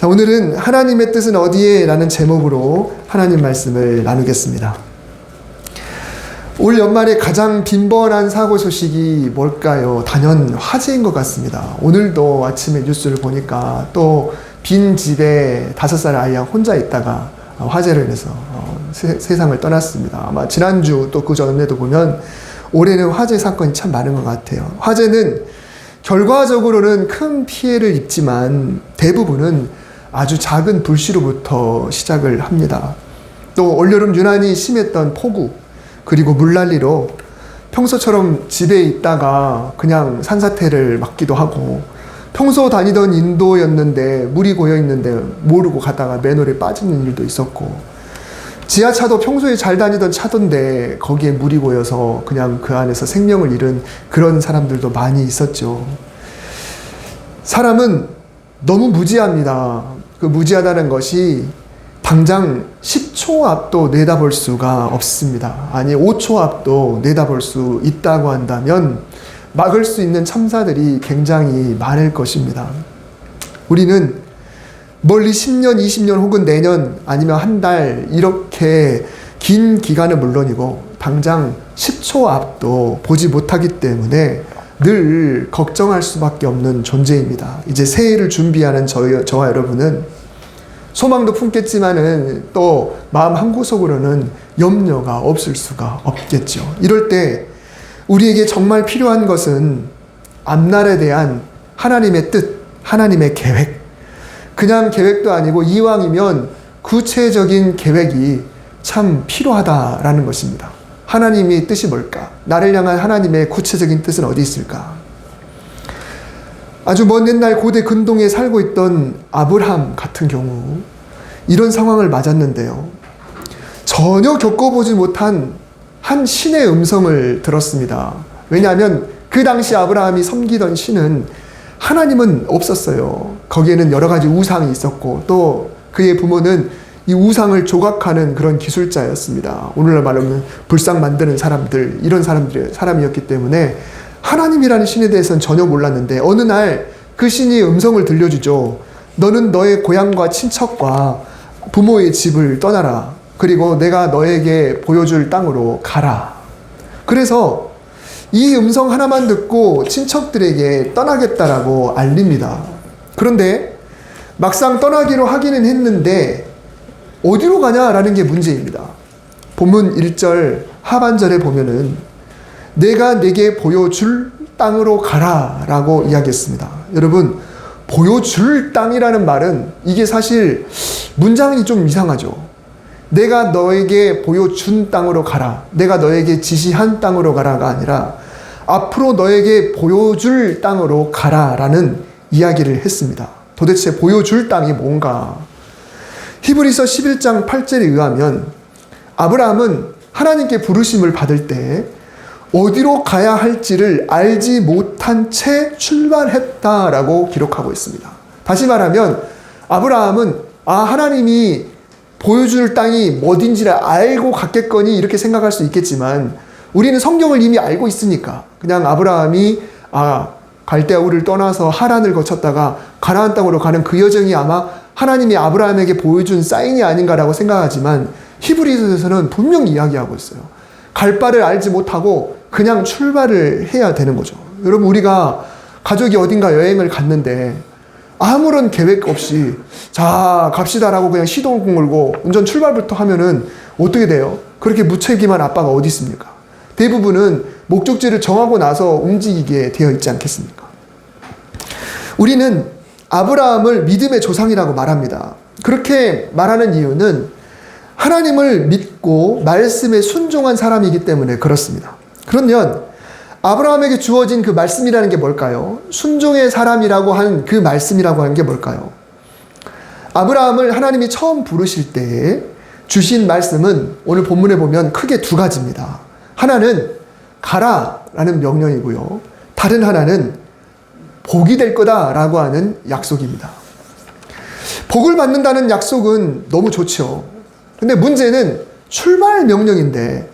오늘은 하나님의 뜻은 어디에? 라는 제목으로 하나님 말씀을 나누겠습니다. 올 연말에 가장 빈번한 사고 소식이 뭘까요? 단연 화재인 것 같습니다. 오늘도 아침에 뉴스를 보니까 또 빈 집에 5살 아이와 혼자 있다가 화재로 인해서 세상을 떠났습니다. 아마 지난주 또 그 전에도 보면 올해는 화재 사건이 참 많은 것 같아요. 화재는 결과적으로는 큰 피해를 입지만 대부분은 아주 작은 불씨로부터 시작을 합니다. 또 올여름 유난히 심했던 폭우 그리고 물난리로 평소처럼 집에 있다가 그냥 산사태를 맞기도 하고, 평소 다니던 인도였는데 물이 고여 있는데 모르고 가다가 맨홀에 빠지는 일도 있었고, 지하차도 평소에 잘 다니던 차던데 거기에 물이 고여서 그냥 그 안에서 생명을 잃은 그런 사람들도 많이 있었죠. 사람은 너무 무지합니다. 그 무지하다는 것이 당장 10초 앞도 내다볼 수가 없습니다. 아니 5초 앞도 내다볼 수 있다고 한다면 막을 수 있는 참사들이 굉장히 많을 것입니다. 우리는 멀리 10년, 20년 혹은 내년 아니면 한 달 이렇게 긴 기간은 물론이고 당장 10초 앞도 보지 못하기 때문에 늘 걱정할 수밖에 없는 존재입니다. 이제 새해를 준비하는 저와 여러분은 소망도 품겠지만은 또 마음 한구석으로는 염려가 없을 수가 없겠죠. 이럴 때 우리에게 정말 필요한 것은 앞날에 대한 하나님의 뜻, 하나님의 계획. 그냥 계획도 아니고 이왕이면 구체적인 계획이 참 필요하다라는 것입니다. 하나님의 뜻이 뭘까? 나를 향한 하나님의 구체적인 뜻은 어디 있을까? 아주 먼 옛날 고대 근동에 살고 있던 아브라함 같은 경우 이런 상황을 맞았는데요. 전혀 겪어보지 못한 한 신의 음성을 들었습니다. 왜냐하면 그 당시 아브라함이 섬기던 신은 하나님은 없었어요. 거기에는 여러 가지 우상이 있었고 또 그의 부모는 이 우상을 조각하는 그런 기술자였습니다. 오늘날 말하면 불상 만드는 사람들, 이런 사람이었기 때문에 하나님이라는 신에 대해서는 전혀 몰랐는데 어느 날 그 신이 음성을 들려주죠. 너는 너의 고향과 친척과 부모의 집을 떠나라. 그리고 내가 너에게 보여줄 땅으로 가라. 그래서 이 음성 하나만 듣고 친척들에게 떠나겠다라고 알립니다. 그런데 막상 떠나기로 하기는 했는데 어디로 가냐라는 게 문제입니다. 본문 1절 하반절에 보면은 내가 내게 보여줄 땅으로 가라 라고 이야기했습니다. 여러분, 보여줄 땅이라는 말은 이게 사실 문장이 좀 이상하죠. 내가 너에게 보여준 땅으로 가라, 내가 너에게 지시한 땅으로 가라가 아니라 앞으로 너에게 보여줄 땅으로 가라라는 이야기를 했습니다. 도대체 보여줄 땅이 뭔가? 히브리서 11장 8절에 의하면 아브라함은 하나님께 부르심을 받을 때 어디로 가야 할지를 알지 못한 채 출발했다라고 기록하고 있습니다. 다시 말하면 아브라함은 하나님이 보여줄 땅이 어딘지를 알고 갔겠거니 이렇게 생각할 수 있겠지만 우리는 성경을 이미 알고 있으니까 그냥 아브라함이 갈대아 우를 떠나서 하란을 거쳤다가 가나안 땅으로 가는 그 여정이 아마 하나님이 아브라함에게 보여준 사인이 아닌가라고 생각하지만 히브리서에서는 분명히 이야기하고 있어요. 갈 바를 알지 못하고 그냥 출발을 해야 되는 거죠. 여러분, 우리가 가족이 어딘가 여행을 갔는데 아무런 계획 없이 자 갑시다라고 그냥 시동을 걸고 운전 출발부터 하면은 어떻게 돼요? 그렇게 무책임한 아빠가 어디 있습니까? 대부분은 목적지를 정하고 나서 움직이게 되어 있지 않겠습니까? 우리는 아브라함을 믿음의 조상이라고 말합니다. 그렇게 말하는 이유는 하나님을 믿고 말씀에 순종한 사람이기 때문에 그렇습니다. 그러면 아브라함에게 주어진 그 말씀이라는 게 뭘까요? 순종의 사람이라고 하는 그 말씀이라고 하는 게 뭘까요? 아브라함을 하나님이 처음 부르실 때 주신 말씀은 오늘 본문에 보면 크게 두 가지입니다. 하나는 가라라는 명령이고요. 다른 하나는 복이 될 거다라고 하는 약속입니다. 복을 받는다는 약속은 너무 좋죠. 근데 문제는 출발 명령인데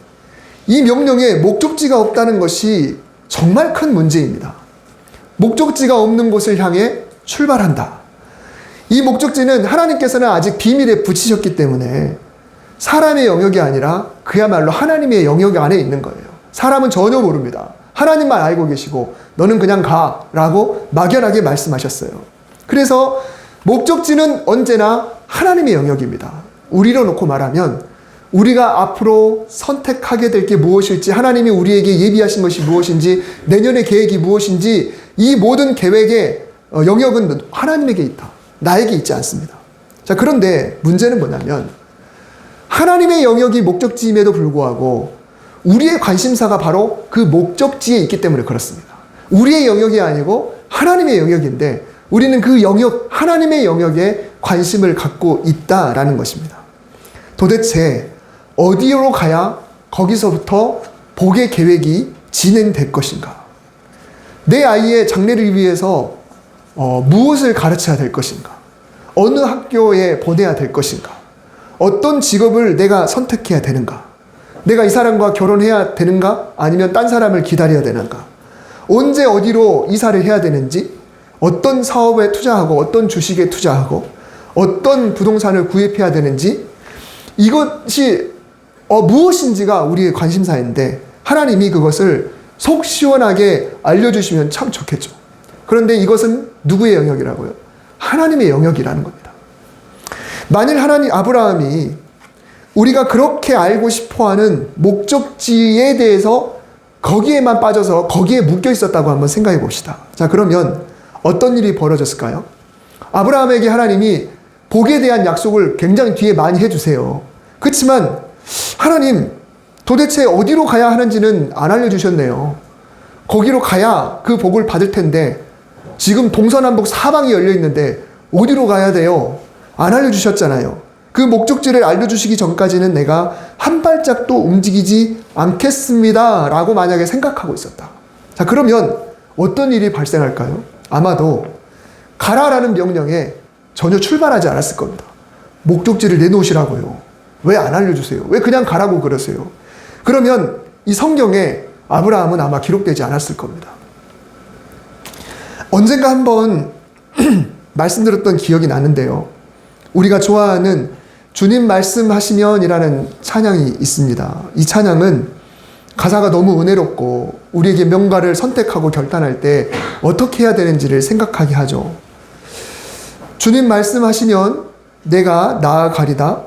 이 명령에 목적지가 없다는 것이 정말 큰 문제입니다. 목적지가 없는 곳을 향해 출발한다. 이 목적지는 하나님께서는 아직 비밀에 붙이셨기 때문에 사람의 영역이 아니라 그야말로 하나님의 영역 안에 있는 거예요. 사람은 전혀 모릅니다. 하나님만 알고 계시고 너는 그냥 가라고 막연하게 말씀하셨어요. 그래서 목적지는 언제나 하나님의 영역입니다. 우리로 놓고 말하면 우리가 앞으로 선택하게 될 게 무엇일지, 하나님이 우리에게 예비하신 것이 무엇인지, 내년의 계획이 무엇인지, 이 모든 계획의 영역은 하나님에게 있다. 나에게 있지 않습니다. 자, 그런데 문제는 뭐냐면 하나님의 영역이 목적지임에도 불구하고 우리의 관심사가 바로 그 목적지에 있기 때문에 그렇습니다. 우리의 영역이 아니고 하나님의 영역인데 우리는 그 영역, 하나님의 영역에 관심을 갖고 있다라는 것입니다. 도대체 어디로 가야 거기서부터 복의 계획이 진행될 것인가? 내 아이의 장래를 위해서 무엇을 가르쳐야 될 것인가? 어느 학교에 보내야 될 것인가? 어떤 직업을 내가 선택해야 되는가? 내가 이 사람과 결혼해야 되는가? 아니면 딴 사람을 기다려야 되는가? 언제 어디로 이사를 해야 되는지, 어떤 사업에 투자하고 어떤 주식에 투자하고 어떤 부동산을 구입해야 되는지, 이것이 무엇인지가 우리의 관심사인데 하나님이 그것을 속 시원하게 알려주시면 참 좋겠죠. 그런데 이것은 누구의 영역이라고요? 하나님의 영역이라는 겁니다. 만일 아브라함이 우리가 그렇게 알고 싶어하는 목적지에 대해서 거기에만 빠져서 거기에 묶여 있었다고 한번 생각해 봅시다. 자, 그러면 어떤 일이 벌어졌을까요? 아브라함에게 하나님이 복에 대한 약속을 굉장히 뒤에 많이 해주세요. 그렇지만 하나님 도대체 어디로 가야 하는지는 안 알려주셨네요. 거기로 가야 그 복을 받을 텐데 지금 동서남북 사방이 열려 있는데 어디로 가야 돼요? 안 알려주셨잖아요. 그 목적지를 알려주시기 전까지는 내가 한 발짝도 움직이지 않겠습니다 라고 만약에 생각하고 있었다. 자, 그러면 어떤 일이 발생할까요? 아마도 가라라는 명령에 전혀 출발하지 않았을 겁니다. 목적지를 내놓으시라고요. 왜 안 알려주세요? 왜 그냥 가라고 그러세요? 그러면 이 성경에 아브라함은 아마 기록되지 않았을 겁니다. 언젠가 한번 말씀드렸던 기억이 나는데요. 우리가 좋아하는 주님 말씀하시면 이라는 찬양이 있습니다. 이 찬양은 가사가 너무 은혜롭고 우리에게 명가를 선택하고 결단할 때 어떻게 해야 되는지를 생각하게 하죠. 주님 말씀하시면 내가 나아가리다.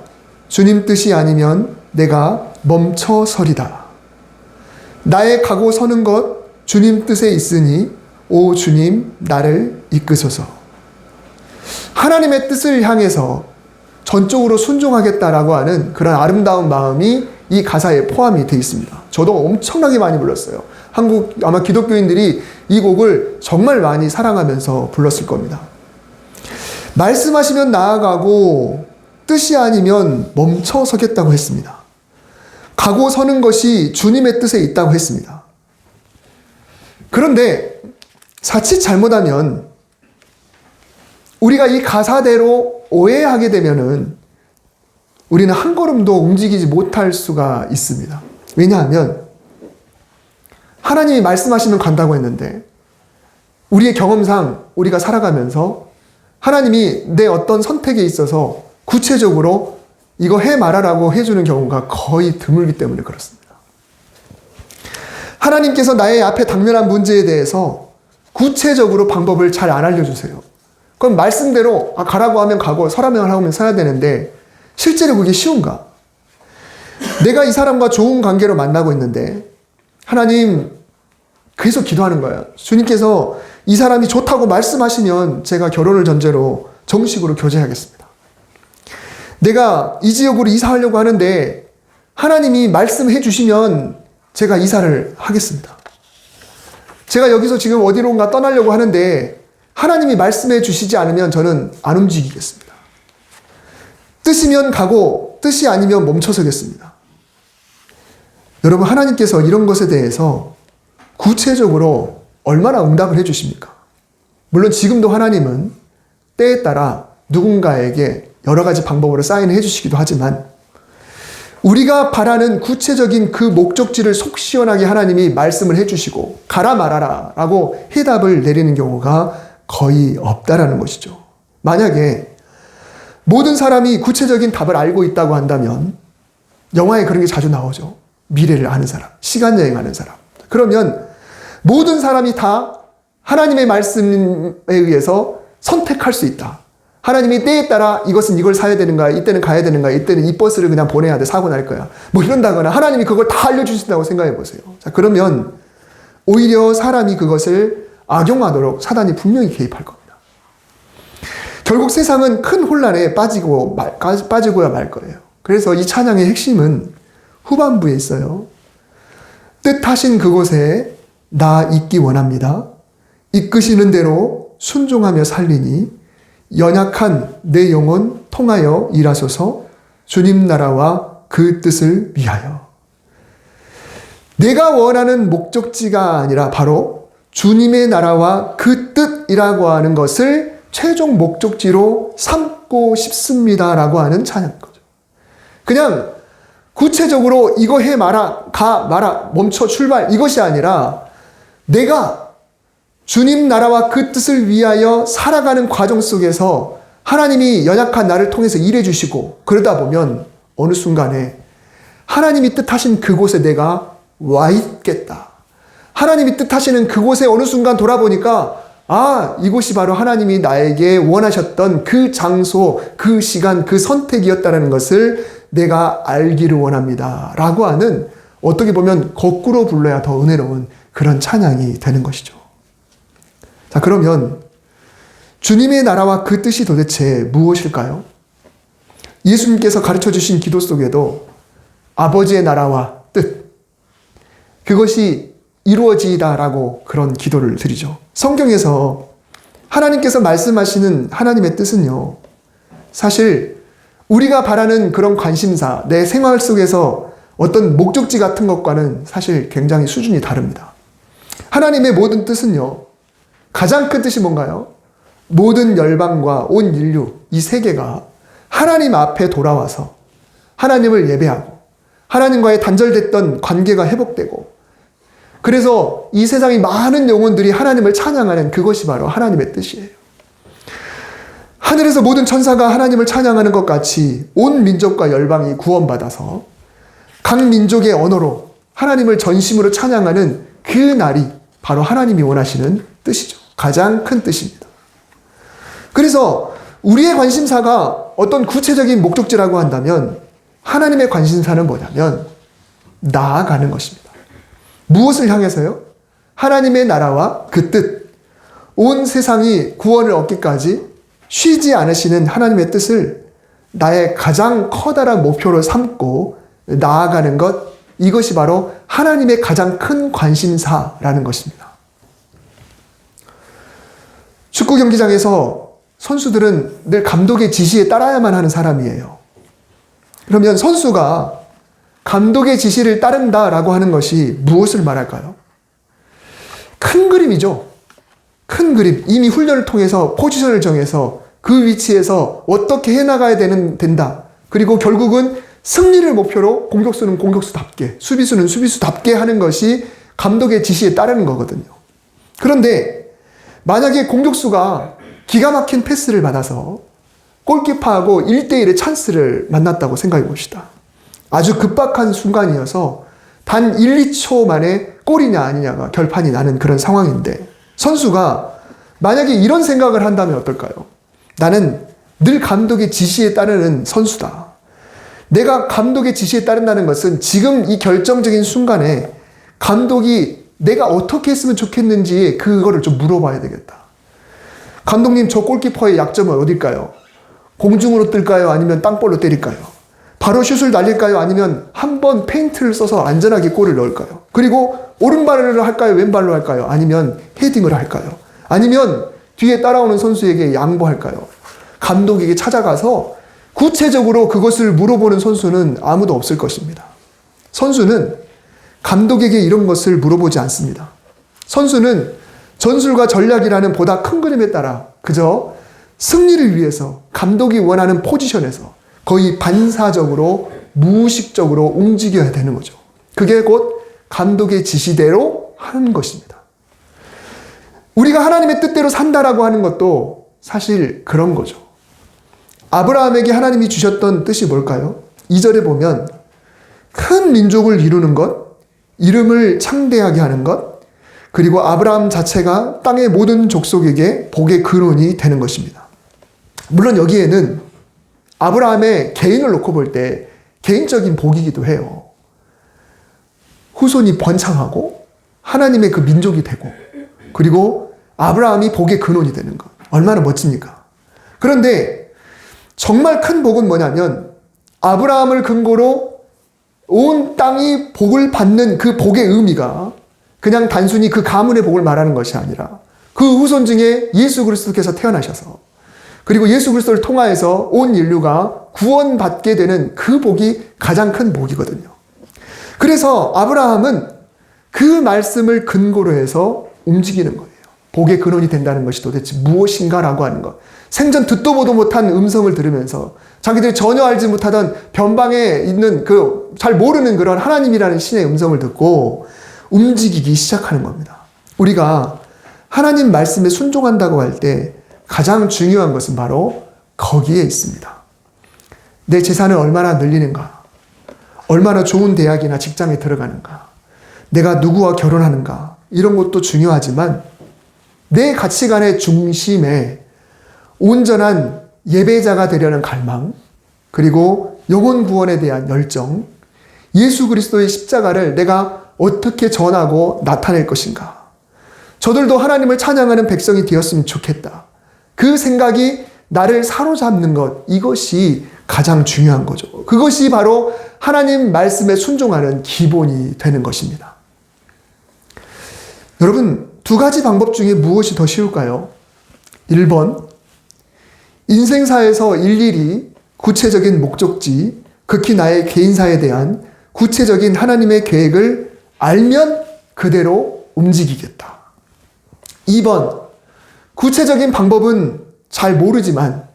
주님 뜻이 아니면 내가 멈춰서리다. 나의 가고 서는 것 주님 뜻에 있으니 오 주님 나를 이끄소서. 하나님의 뜻을 향해서 전적으로 순종하겠다라고 하는 그런 아름다운 마음이 이 가사에 포함이 되어 있습니다. 저도 엄청나게 많이 불렀어요. 한국 아마 기독교인들이 이 곡을 정말 많이 사랑하면서 불렀을 겁니다. 말씀하시면 나아가고 뜻이 아니면 멈춰 서겠다고 했습니다. 가고 서는 것이 주님의 뜻에 있다고 했습니다. 그런데 자칫 잘못하면 우리가 이 가사대로 오해하게 되면은 우리는 한 걸음도 움직이지 못할 수가 있습니다. 왜냐하면 하나님이 말씀하시면 간다고 했는데 우리의 경험상 우리가 살아가면서 하나님이 내 어떤 선택에 있어서 구체적으로 이거 해 말아라고 해주는 경우가 거의 드물기 때문에 그렇습니다. 하나님께서 나의 앞에 당면한 문제에 대해서 구체적으로 방법을 잘 안 알려주세요. 그럼 말씀대로 가라고 하면 가고 서라면 하면 서야 되는데 실제로 그게 쉬운가? 내가 이 사람과 좋은 관계로 만나고 있는데 하나님 계속 기도하는 거예요. 주님께서 이 사람이 좋다고 말씀하시면 제가 결혼을 전제로 정식으로 교제하겠습니다. 내가 이 지역으로 이사하려고 하는데 하나님이 말씀해 주시면 제가 이사를 하겠습니다. 제가 여기서 지금 어디론가 떠나려고 하는데 하나님이 말씀해 주시지 않으면 저는 안 움직이겠습니다. 뜻이면 가고 뜻이 아니면 멈춰서겠습니다. 여러분, 하나님께서 이런 것에 대해서 구체적으로 얼마나 응답을 해 주십니까? 물론 지금도 하나님은 때에 따라 누군가에게 여러 가지 방법으로 사인을 해 주시기도 하지만 우리가 바라는 구체적인 그 목적지를 속 시원하게 하나님이 말씀을 해 주시고 가라 말아라 라고 해답을 내리는 경우가 거의 없다라는 것이죠. 만약에 모든 사람이 구체적인 답을 알고 있다고 한다면 영화에 그런 게 자주 나오죠. 미래를 아는 사람, 시간 여행하는 사람. 그러면 모든 사람이 다 하나님의 말씀에 의해서 선택할 수 있다. 하나님이 때에 따라 이것은 이걸 사야 되는가, 이때는 가야 되는가, 이때는 이 버스를 그냥 보내야 돼, 사고 날 거야. 뭐 이런다거나 하나님이 그걸 다 알려주신다고 생각해 보세요. 자, 그러면 오히려 사람이 그것을 악용하도록 사단이 분명히 개입할 겁니다. 결국 세상은 큰 혼란에 빠지고야 말 거예요. 그래서 이 찬양의 핵심은 후반부에 있어요. 뜻하신 그곳에 나 있기 원합니다. 이끄시는 대로 순종하며 살리니 연약한 내 영혼 통하여 일하소서. 주님 나라와 그 뜻을 위하여. 내가 원하는 목적지가 아니라 바로 주님의 나라와 그 뜻이라고 하는 것을 최종 목적지로 삼고 싶습니다라고 하는 찬양인 거죠. 그냥 구체적으로 이거 해 마라, 가 마라, 멈춰 출발 이것이 아니라 내가 주님 나라와 그 뜻을 위하여 살아가는 과정 속에서 하나님이 연약한 나를 통해서 일해 주시고 그러다 보면 어느 순간에 하나님이 뜻하신 그곳에 내가 와 있겠다. 하나님이 뜻하시는 그곳에 어느 순간 돌아보니까 아, 이곳이 바로 하나님이 나에게 원하셨던 그 장소, 그 시간, 그 선택이었다는 것을 내가 알기를 원합니다. 라고 하는 어떻게 보면 거꾸로 불러야 더 은혜로운 그런 찬양이 되는 것이죠. 자, 그러면 주님의 나라와 그 뜻이 도대체 무엇일까요? 예수님께서 가르쳐 주신 기도 속에도 아버지의 나라와 뜻, 그것이 이루어지다라고 그런 기도를 드리죠. 성경에서 하나님께서 말씀하시는 하나님의 뜻은요, 사실 우리가 바라는 그런 관심사, 내 생활 속에서 어떤 목적지 같은 것과는 사실 굉장히 수준이 다릅니다. 하나님의 모든 뜻은요, 가장 큰 뜻이 뭔가요? 모든 열방과 온 인류, 이 세계가 하나님 앞에 돌아와서 하나님을 예배하고 하나님과의 단절됐던 관계가 회복되고 그래서 이 세상의 많은 영혼들이 하나님을 찬양하는 그것이 바로 하나님의 뜻이에요. 하늘에서 모든 천사가 하나님을 찬양하는 것 같이 온 민족과 열방이 구원받아서 각 민족의 언어로 하나님을 전심으로 찬양하는 그 날이 바로 하나님이 원하시는 뜻이죠. 가장 큰 뜻입니다. 그래서 우리의 관심사가 어떤 구체적인 목적지라고 한다면 하나님의 관심사는 뭐냐면 나아가는 것입니다. 무엇을 향해서요? 하나님의 나라와 그 뜻, 온 세상이 구원을 얻기까지 쉬지 않으시는 하나님의 뜻을 나의 가장 커다란 목표로 삼고 나아가는 것, 이것이 바로 하나님의 가장 큰 관심사라는 것입니다. 축구 경기장에서 선수들은 늘 감독의 지시에 따라야만 하는 사람이에요. 그러면 선수가 감독의 지시를 따른다라고 하는 것이 무엇을 말할까요? 큰 그림이죠. 큰 그림. 이미 훈련을 통해서 포지션을 정해서 그 위치에서 어떻게 해나가야 된다. 그리고 결국은 승리를 목표로 공격수는 공격수답게, 수비수는 수비수답게 하는 것이 감독의 지시에 따르는 거거든요. 그런데 만약에 공격수가 기가 막힌 패스를 받아서 골키퍼하고 1대1의 찬스를 만났다고 생각해 봅시다. 아주 급박한 순간이어서 단 1, 2초 만에 골이냐 아니냐가 결판이 나는 그런 상황인데 선수가 만약에 이런 생각을 한다면 어떨까요? 나는 늘 감독의 지시에 따르는 선수다. 내가 감독의 지시에 따른다는 것은 지금 이 결정적인 순간에 감독이 내가 어떻게 했으면 좋겠는지 그거를 좀 물어봐야 되겠다. 감독님, 저 골키퍼의 약점은 어딜까요? 공중으로 뜰까요? 아니면 땅볼로 때릴까요? 바로 슛을 날릴까요? 아니면 한번 페인트를 써서 안전하게 골을 넣을까요? 그리고 오른발로 할까요? 왼발로 할까요? 아니면 헤딩을 할까요? 아니면 뒤에 따라오는 선수에게 양보할까요? 감독에게 찾아가서 구체적으로 그것을 물어보는 선수는 아무도 없을 것입니다. 선수는 감독에게 이런 것을 물어보지 않습니다. 선수는 전술과 전략이라는 보다 큰 그림에 따라 그저 승리를 위해서 감독이 원하는 포지션에서 거의 반사적으로 무의식적으로 움직여야 되는 거죠. 그게 곧 감독의 지시대로 하는 것입니다. 우리가 하나님의 뜻대로 산다라고 하는 것도 사실 그런 거죠. 아브라함에게 하나님이 주셨던 뜻이 뭘까요? 2절에 보면 큰 민족을 이루는 것, 이름을 창대하게 하는 것, 그리고 아브라함 자체가 땅의 모든 족속에게 복의 근원이 되는 것입니다. 물론 여기에는 아브라함의 개인을 놓고 볼 때 개인적인 복이기도 해요. 후손이 번창하고 하나님의 그 민족이 되고 그리고 아브라함이 복의 근원이 되는 것. 얼마나 멋집니까? 그런데 정말 큰 복은 뭐냐면 아브라함을 근거로 온 땅이 복을 받는 그 복의 의미가 그냥 단순히 그 가문의 복을 말하는 것이 아니라 그 후손 중에 예수 그리스도께서 태어나셔서 그리고 예수 그리스도를 통하여서 온 인류가 구원받게 되는 그 복이 가장 큰 복이거든요. 그래서 아브라함은 그 말씀을 근거로 해서 움직이는 거예요. 복의 근원이 된다는 것이 도대체 무엇인가라고 하는 것. 생전 듣도 보도 못한 음성을 들으면서 자기들이 전혀 알지 못하던 변방에 있는 그 잘 모르는 그런 하나님이라는 신의 음성을 듣고 움직이기 시작하는 겁니다. 우리가 하나님 말씀에 순종한다고 할 때 가장 중요한 것은 바로 거기에 있습니다. 내 재산을 얼마나 늘리는가? 얼마나 좋은 대학이나 직장에 들어가는가? 내가 누구와 결혼하는가? 이런 것도 중요하지만 내 가치관의 중심에 온전한 예배자가 되려는 갈망, 그리고 영혼 구원에 대한 열정, 예수 그리스도의 십자가를 내가 어떻게 전하고 나타낼 것인가? 저들도 하나님을 찬양하는 백성이 되었으면 좋겠다. 그 생각이 나를 사로잡는 것, 이것이 가장 중요한 거죠. 그것이 바로 하나님 말씀에 순종하는 기본이 되는 것입니다. 여러분, 두 가지 방법 중에 무엇이 더 쉬울까요? 1번, 인생사에서 일일이 구체적인 목적지, 극히 나의 개인사에 대한 구체적인 하나님의 계획을 알면 그대로 움직이겠다. 2번, 구체적인 방법은 잘 모르지만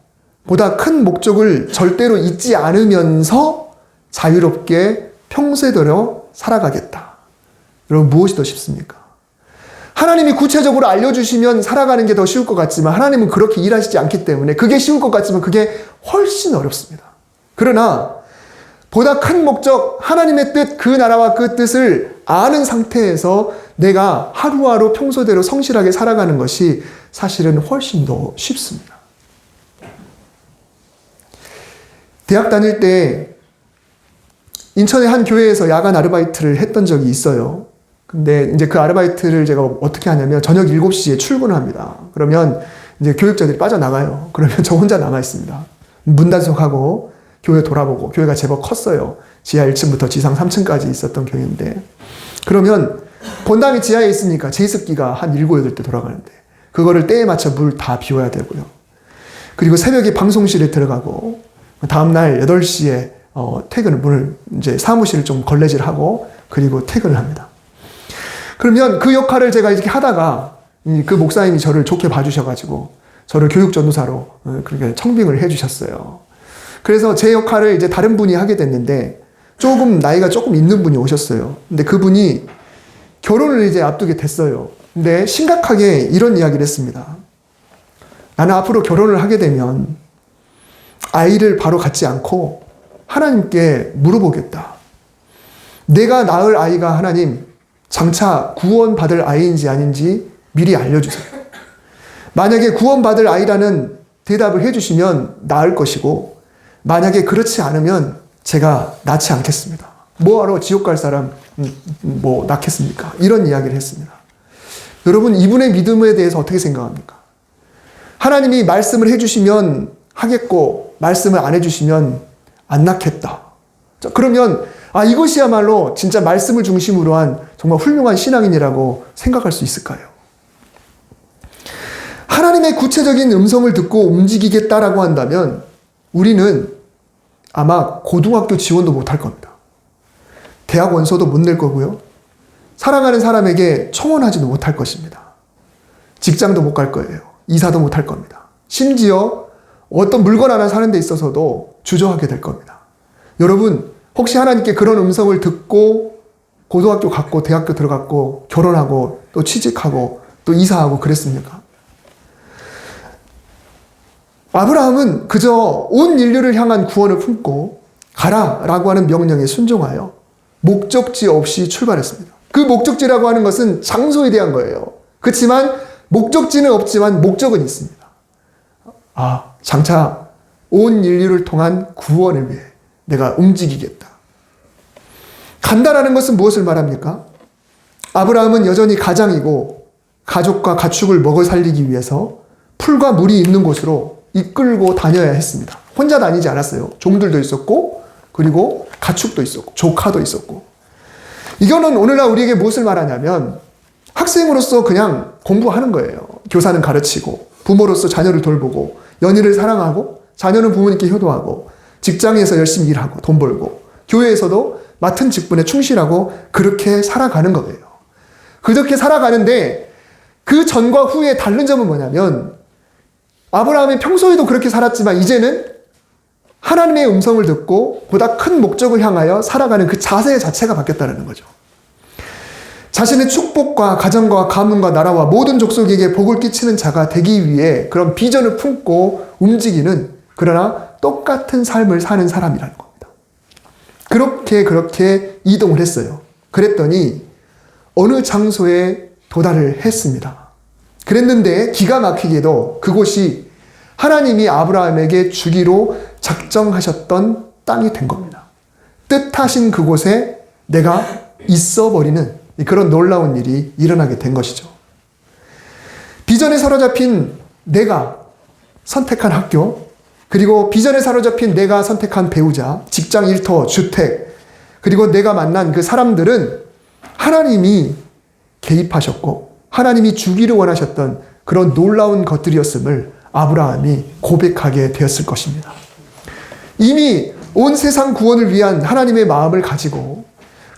보다 큰 목적을 절대로 잊지 않으면서 자유롭게 평소대로 살아가겠다. 여러분, 무엇이 더 쉽습니까? 하나님이 구체적으로 알려주시면 살아가는 게 더 쉬울 것 같지만 하나님은 그렇게 일하시지 않기 때문에 그게 쉬울 것 같지만 그게 훨씬 어렵습니다. 그러나 보다 큰 목적, 하나님의 뜻, 그 나라와 그 뜻을 아는 상태에서 내가 하루하루 평소대로 성실하게 살아가는 것이 사실은 훨씬 더 쉽습니다. 대학 다닐 때 인천의 한 교회에서 야간 아르바이트를 했던 적이 있어요. 근데 이제 그 아르바이트를 제가 어떻게 하냐면 저녁 7시에 출근을 합니다. 그러면 이제 교육자들이 빠져나가요. 그러면 저 혼자 남아 있습니다. 문 단속하고 교회 돌아보고, 교회가 제법 컸어요. 지하 1층부터 지상 3층까지 있었던 교회인데, 그러면 본당이 지하에 있으니까 제습기가 한 7, 8대 돌아가는데 그거를 때에 맞춰 물 다 비워야 되고요. 그리고 새벽에 방송실에 들어가고 다음날 8시에 퇴근을, 문을 이제 사무실을 좀 걸레질하고 그리고 퇴근을 합니다. 그러면 그 역할을 제가 이렇게 하다가 그 목사님이 저를 좋게 봐주셔가지고 저를 교육전도사로 그렇게 청빙을 해주셨어요. 그래서 제 역할을 이제 다른 분이 하게 됐는데 조금 나이가 조금 있는 분이 오셨어요. 근데 그분이 결혼을 이제 앞두게 됐어요. 근데 심각하게 이런 이야기를 했습니다. 나는 앞으로 결혼을 하게 되면 아이를 바로 갖지 않고 하나님께 물어보겠다. 내가 낳을 아이가 하나님 장차 구원받을 아이인지 아닌지 미리 알려주세요. 만약에 구원받을 아이라는 대답을 해주시면 낳을 것이고 만약에 그렇지 않으면 제가 낳지 않겠습니다. 뭐하러 지옥 갈 사람 뭐 낳겠습니까? 이런 이야기를 했습니다. 여러분, 이분의 믿음에 대해서 어떻게 생각합니까? 하나님이 말씀을 해주시면 하겠고 말씀을 안 해주시면 안 낳겠다. 자, 그러면 이것이야말로 진짜 말씀을 중심으로 한 정말 훌륭한 신앙인이라고 생각할 수 있을까요? 하나님의 구체적인 음성을 듣고 움직이겠다라고 한다면 우리는 아마 고등학교 지원도 못할 겁니다. 대학 원서도 못 낼 거고요. 사랑하는 사람에게 청혼하지도 못할 것입니다. 직장도 못 갈 거예요. 이사도 못 할 겁니다. 심지어 어떤 물건 하나 사는 데 있어서도 주저하게 될 겁니다. 여러분, 혹시 하나님께 그런 음성을 듣고 고등학교 갔고 대학교 들어갔고 결혼하고 또 취직하고 또 이사하고 그랬습니까? 아브라함은 그저 온 인류를 향한 구원을 품고 가라라고 하는 명령에 순종하여 목적지 없이 출발했습니다. 그 목적지라고 하는 것은 장소에 대한 거예요. 그렇지만 목적지는 없지만 목적은 있습니다. 장차 온 인류를 통한 구원을 위해 내가 움직이겠다. 간다라는 것은 무엇을 말합니까? 아브라함은 여전히 가장이고 가족과 가축을 먹여 살리기 위해서 풀과 물이 있는 곳으로 이끌고 다녀야 했습니다. 혼자 다니지 않았어요. 종들도 있었고 그리고 가축도 있었고 조카도 있었고. 이거는 오늘날 우리에게 무엇을 말하냐면 학생으로서 그냥 공부하는 거예요. 교사는 가르치고 부모로서 자녀를 돌보고 연인을 사랑하고 자녀는 부모님께 효도하고 직장에서 열심히 일하고 돈 벌고 교회에서도 맡은 직분에 충실하고 그렇게 살아가는 거예요. 그렇게 살아가는데 그 전과 후에 다른 점은 뭐냐면 아브라함이 평소에도 그렇게 살았지만 이제는 하나님의 음성을 듣고 보다 큰 목적을 향하여 살아가는 그 자세 자체가 바뀌었다는 거죠. 자신의 축복과 가정과 가문과 나라와 모든 족속에게 복을 끼치는 자가 되기 위해 그런 비전을 품고 움직이는 그러나 똑같은 삶을 사는 사람이라는 겁니다. 그렇게 이동을 했어요. 그랬더니 어느 장소에 도달을 했습니다. 그랬는데 기가 막히게도 그곳이 하나님이 아브라함에게 주기로 작정하셨던 땅이 된 겁니다. 뜻하신 그곳에 내가 있어버리는 그런 놀라운 일이 일어나게 된 것이죠. 비전에 사로잡힌 내가 선택한 학교, 그리고 비전에 사로잡힌 내가 선택한 배우자, 직장, 일터, 주택, 그리고 내가 만난 그 사람들은 하나님이 개입하셨고 하나님이 주기를 원하셨던 그런 놀라운 것들이었음을 아브라함이 고백하게 되었을 것입니다. 이미 온 세상 구원을 위한 하나님의 마음을 가지고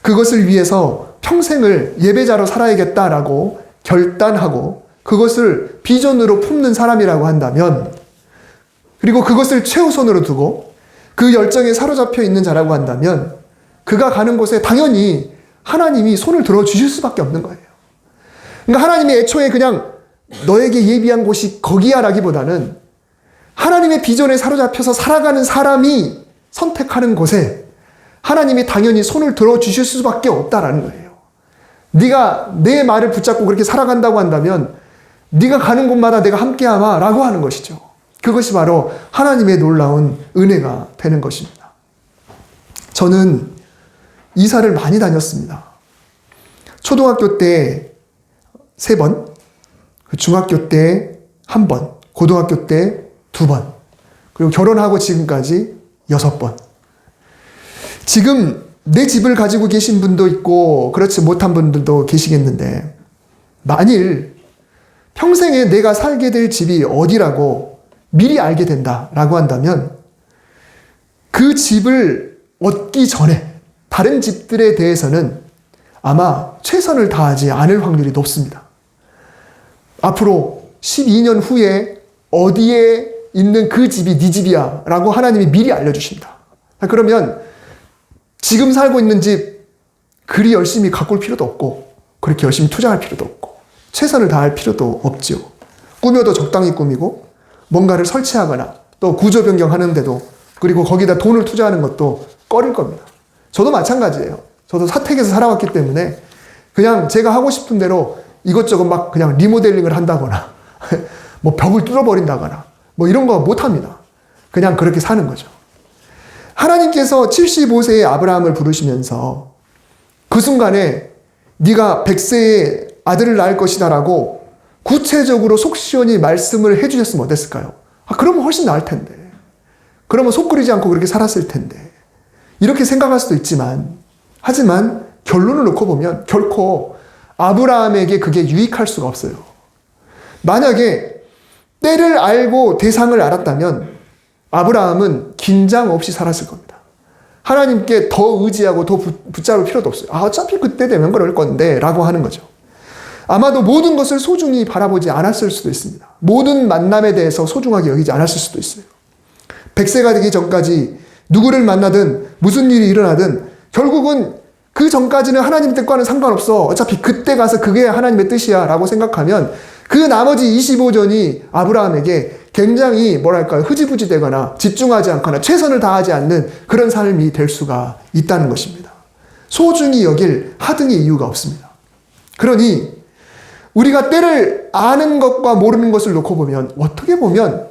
그것을 위해서 평생을 예배자로 살아야겠다라고 결단하고 그것을 비전으로 품는 사람이라고 한다면, 그리고 그것을 최우선으로 두고 그 열정에 사로잡혀 있는 자라고 한다면 그가 가는 곳에 당연히 하나님이 손을 들어주실 수밖에 없는 거예요. 그러니까 하나님이 애초에 그냥 너에게 예비한 곳이 거기야 라기보다는 하나님의 비전에 사로잡혀서 살아가는 사람이 선택하는 곳에 하나님이 당연히 손을 들어주실 수밖에 없다라는 거예요. 네가 내 말을 붙잡고 그렇게 살아간다고 한다면 네가 가는 곳마다 내가 함께하마 라고 하는 것이죠. 그것이 바로 하나님의 놀라운 은혜가 되는 것입니다. 저는 이사를 많이 다녔습니다. 초등학교 때 3번, 중학교 때 1번, 고등학교 때 2번, 그리고 결혼하고 지금까지 6번. 지금 내 집을 가지고 계신 분도 있고 그렇지 못한 분들도 계시겠는데, 만일 평생에 내가 살게 될 집이 어디라고 미리 알게 된다라고 한다면 그 집을 얻기 전에 다른 집들에 대해서는 아마 최선을 다하지 않을 확률이 높습니다. 앞으로 12년 후에 어디에 있는 그 집이 네 집이야 라고 하나님이 미리 알려주신다. 그러면 지금 살고 있는 집 그리 열심히 가꿀 필요도 없고 그렇게 열심히 투자할 필요도 없고 최선을 다할 필요도 없지요. 꾸며도 적당히 꾸미고 뭔가를 설치하거나 또 구조 변경하는데도, 그리고 거기다 돈을 투자하는 것도 꺼릴 겁니다. 저도 마찬가지예요. 저도 사택에서 살아왔기 때문에 그냥 제가 하고 싶은 대로 이것저것 막 그냥 리모델링을 한다거나 뭐 벽을 뚫어버린다거나 뭐 이런 거 못합니다. 그냥 그렇게 사는 거죠. 하나님께서 75세의 아브라함을 부르시면서 그 순간에 네가 100세의 아들을 낳을 것이다 라고 구체적으로 속 시원히 말씀을 해주셨으면 어땠을까요? 그러면 훨씬 나을 텐데, 그러면 속 끓이지 않고 그렇게 살았을 텐데, 이렇게 생각할 수도 있지만, 하지만 결론을 놓고 보면 결코 아브라함에게 그게 유익할 수가 없어요. 만약에 때를 알고 대상을 알았다면 아브라함은 긴장 없이 살았을 겁니다. 하나님께 더 의지하고 더 붙잡을 필요도 없어요. 어차피 그때 되면 그럴 건데 라고 하는 거죠. 아마도 모든 것을 소중히 바라보지 않았을 수도 있습니다. 모든 만남에 대해서 소중하게 여기지 않았을 수도 있어요. 100세가 되기 전까지 누구를 만나든 무슨 일이 일어나든 결국은 그 전까지는 하나님 뜻과는 상관없어. 어차피 그때 가서 그게 하나님의 뜻이야 라고 생각하면 그 나머지 25전이 아브라함에게 굉장히 뭐랄까요, 흐지부지 되거나 집중하지 않거나 최선을 다하지 않는 그런 삶이 될 수가 있다는 것입니다. 소중히 여길 하등의 이유가 없습니다. 그러니 우리가 때를 아는 것과 모르는 것을 놓고 보면 어떻게 보면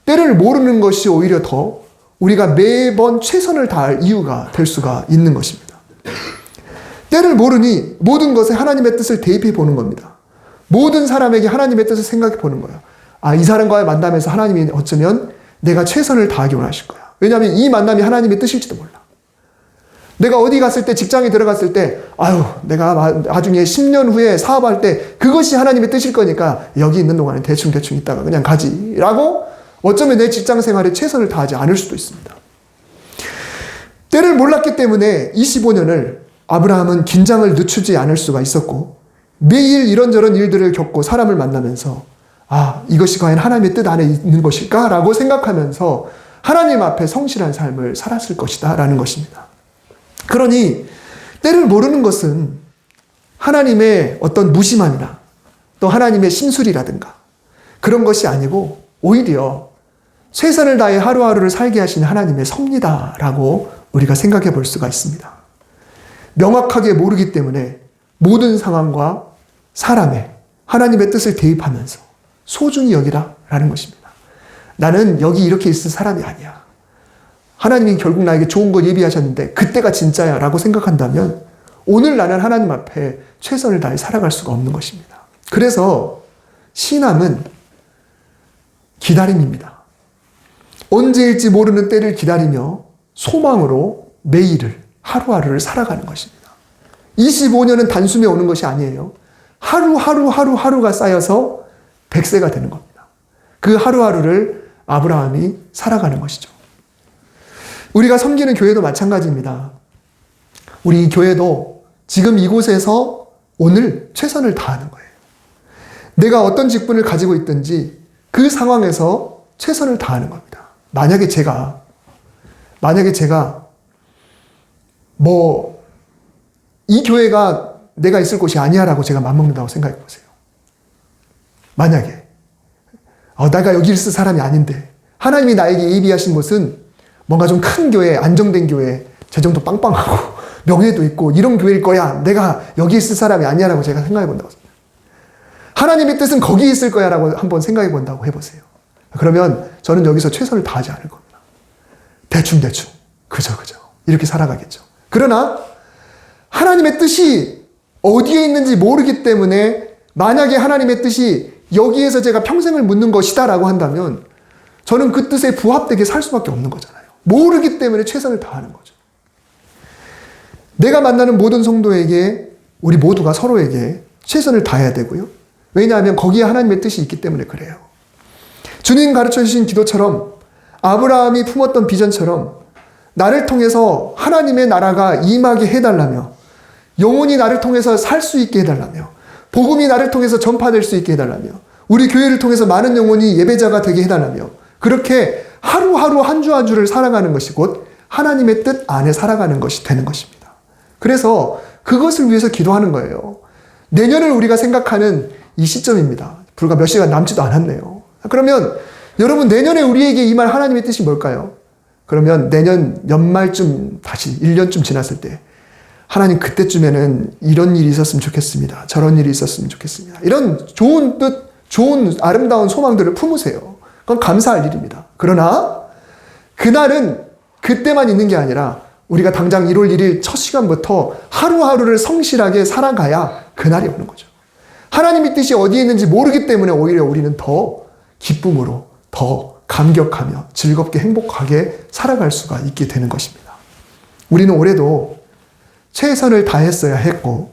때를 모르는 것이 오히려 더 우리가 매번 최선을 다할 이유가 될 수가 있는 것입니다. 때를 모르니 모든 것에 하나님의 뜻을 대입해 보는 겁니다. 모든 사람에게 하나님의 뜻을 생각해 보는 거예요. 아, 이 사람과의 만남에서 하나님이 어쩌면 내가 최선을 다하기 원하실 거야. 왜냐하면 이 만남이 하나님의 뜻일지도 몰라. 내가 어디 갔을 때, 직장에 들어갔을 때, 아유, 내가 나중에 10년 후에 사업할 때 그것이 하나님의 뜻일 거니까 여기 있는 동안은 대충 있다가 그냥 가지. 라고 어쩌면 내 직장 생활에 최선을 다하지 않을 수도 있습니다. 때를 몰랐기 때문에 25년을 아브라함은 긴장을 늦추지 않을 수가 있었고 매일 이런저런 일들을 겪고 사람을 만나면서 아, 이것이 과연 하나님의 뜻 안에 있는 것일까? 라고 생각하면서 하나님 앞에 성실한 삶을 살았을 것이다 라는 것입니다. 그러니 때를 모르는 것은 하나님의 어떤 무심함이나 또 하나님의 심술이라든가 그런 것이 아니고 오히려 최선을 다해 하루하루를 살게 하신 하나님의 섭리다라고 우리가 생각해 볼 수가 있습니다. 명확하게 모르기 때문에 모든 상황과 사람의 하나님의 뜻을 대입하면서 소중히 여기라 라는 것입니다. 나는 여기 이렇게 있을 사람이 아니야. 하나님이 결국 나에게 좋은 거 예비하셨는데 그때가 진짜야 라고 생각한다면 오늘 나는 하나님 앞에 최선을 다해 살아갈 수가 없는 것입니다. 그래서 신앙은 기다림입니다. 언제일지 모르는 때를 기다리며 소망으로 매일을 하루하루를 살아가는 것입니다. 25년은 단숨에 오는 것이 아니에요. 하루가 쌓여서 100세가 되는 겁니다. 그 하루하루를 아브라함이 살아가는 것이죠. 우리가 섬기는 교회도 마찬가지입니다. 우리 교회도 지금 이곳에서 오늘 최선을 다하는 거예요. 내가 어떤 직분을 가지고 있든지 그 상황에서 최선을 다하는 겁니다. 만약에 제가 이 교회가 내가 있을 곳이 아니야 라고 제가 맘먹는다고 생각해 보세요. 만약에 내가 여기 있을 사람이 아닌데 하나님이 나에게 예비하신 곳은 뭔가 좀 큰 교회, 안정된 교회, 재정도 빵빵하고 명예도 있고 이런 교회일 거야. 내가 여기 있을 사람이 아니야 라고 제가 생각해 본다고. 하나님의 뜻은 거기 있을 거야 라고 한번 생각해 본다고 해보세요. 그러면 저는 여기서 최선을 다하지 않을 겁니다. 대충 그저 이렇게 살아가겠죠. 그러나 하나님의 뜻이 어디에 있는지 모르기 때문에 만약에 하나님의 뜻이 여기에서 제가 평생을 묻는 것이다 라고 한다면 저는 그 뜻에 부합되게 살 수밖에 없는 거잖아요. 모르기 때문에 최선을 다하는 거죠. 내가 만나는 모든 성도에게 우리 모두가 서로에게 최선을 다해야 되고요. 왜냐하면 거기에 하나님의 뜻이 있기 때문에 그래요. 주님 가르쳐 주신 기도처럼 아브라함이 품었던 비전처럼 나를 통해서 하나님의 나라가 임하게 해달라며 영혼이 나를 통해서 살 수 있게 해달라며 복음이 나를 통해서 전파될 수 있게 해달라며 우리 교회를 통해서 많은 영혼이 예배자가 되게 해달라며 그렇게 하루하루 한 주 한 주를 살아가는 것이 곧 하나님의 뜻 안에 살아가는 것이 되는 것입니다. 그래서 그것을 위해서 기도하는 거예요. 내년을 우리가 생각하는 이 시점입니다. 불과 몇 시간 남지도 않았네요. 그러면 여러분 내년에 우리에게 임할 하나님의 뜻이 뭘까요? 그러면 내년 연말쯤 다시 1년쯤 지났을 때 하나님 그때쯤에는 이런 일이 있었으면 좋겠습니다. 저런 일이 있었으면 좋겠습니다. 이런 좋은 뜻, 좋은 아름다운 소망들을 품으세요. 그건 감사할 일입니다. 그러나 그날은 그때만 있는 게 아니라 우리가 당장 1월 1일 첫 시간부터 하루하루를 성실하게 살아가야 그날이 오는 거죠. 하나님의 뜻이 어디에 있는지 모르기 때문에 오히려 우리는 더 기쁨으로 더 감격하며 즐겁게 행복하게 살아갈 수가 있게 되는 것입니다. 우리는 올해도 최선을 다했어야 했고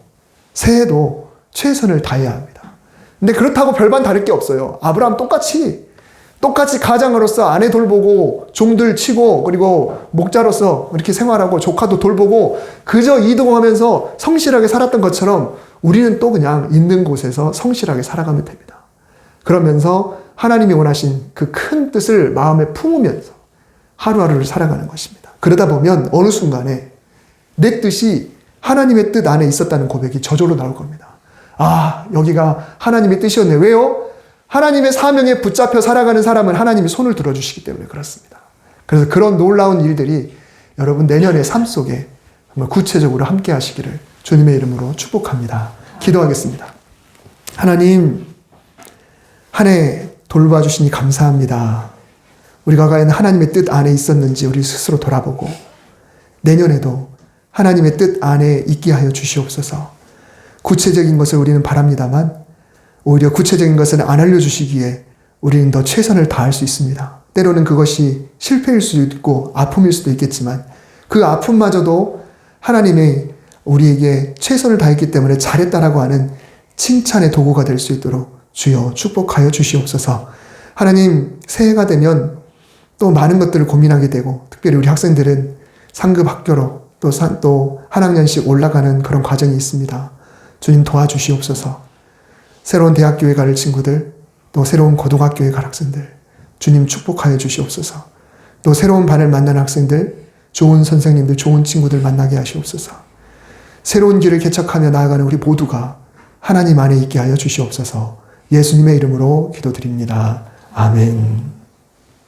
새해도 최선을 다해야 합니다. 근데 그렇다고 별반 다를 게 없어요. 아브라함 똑같이 가장으로서 아내 돌보고 종들 치고 그리고 목자로서 이렇게 생활하고 조카도 돌보고 그저 이동하면서 성실하게 살았던 것처럼 우리는 또 그냥 있는 곳에서 성실하게 살아가면 됩니다. 그러면서 하나님이 원하신 그 큰 뜻을 마음에 품으면서 하루하루를 살아가는 것입니다. 그러다 보면 어느 순간에 내 뜻이 하나님의 뜻 안에 있었다는 고백이 저절로 나올 겁니다. 아, 여기가 하나님의 뜻이었네. 왜요? 하나님의 사명에 붙잡혀 살아가는 사람은 하나님이 손을 들어주시기 때문에 그렇습니다. 그래서 그런 놀라운 일들이 여러분 내년의 삶 속에 정말 구체적으로 함께 하시기를 주님의 이름으로 축복합니다. 기도하겠습니다. 하나님, 한 해 돌봐주시니 감사합니다. 우리가 과연 하나님의 뜻 안에 있었는지 우리 스스로 돌아보고 내년에도 하나님의 뜻 안에 있게 하여 주시옵소서. 구체적인 것을 우리는 바랍니다만 오히려 구체적인 것은 안 알려주시기에 우리는 더 최선을 다할 수 있습니다. 때로는 그것이 실패일 수도 있고 아픔일 수도 있겠지만 그 아픔마저도 하나님의 우리에게 최선을 다했기 때문에 잘했다라고 하는 칭찬의 도구가 될 수 있도록 주여 축복하여 주시옵소서. 하나님, 새해가 되면 또 많은 것들을 고민하게 되고 특별히 우리 학생들은 상급 학교로 또 한 학년씩 올라가는 그런 과정이 있습니다. 주님 도와주시옵소서. 새로운 대학교에 갈 친구들, 또 새로운 고등학교에 갈 학생들, 주님 축복하여 주시옵소서. 또 새로운 반을 만난 학생들, 좋은 선생님들, 좋은 친구들 만나게 하시옵소서. 새로운 길을 개척하며 나아가는 우리 모두가 하나님 안에 있게 하여 주시옵소서. 예수님의 이름으로 기도드립니다. 아멘.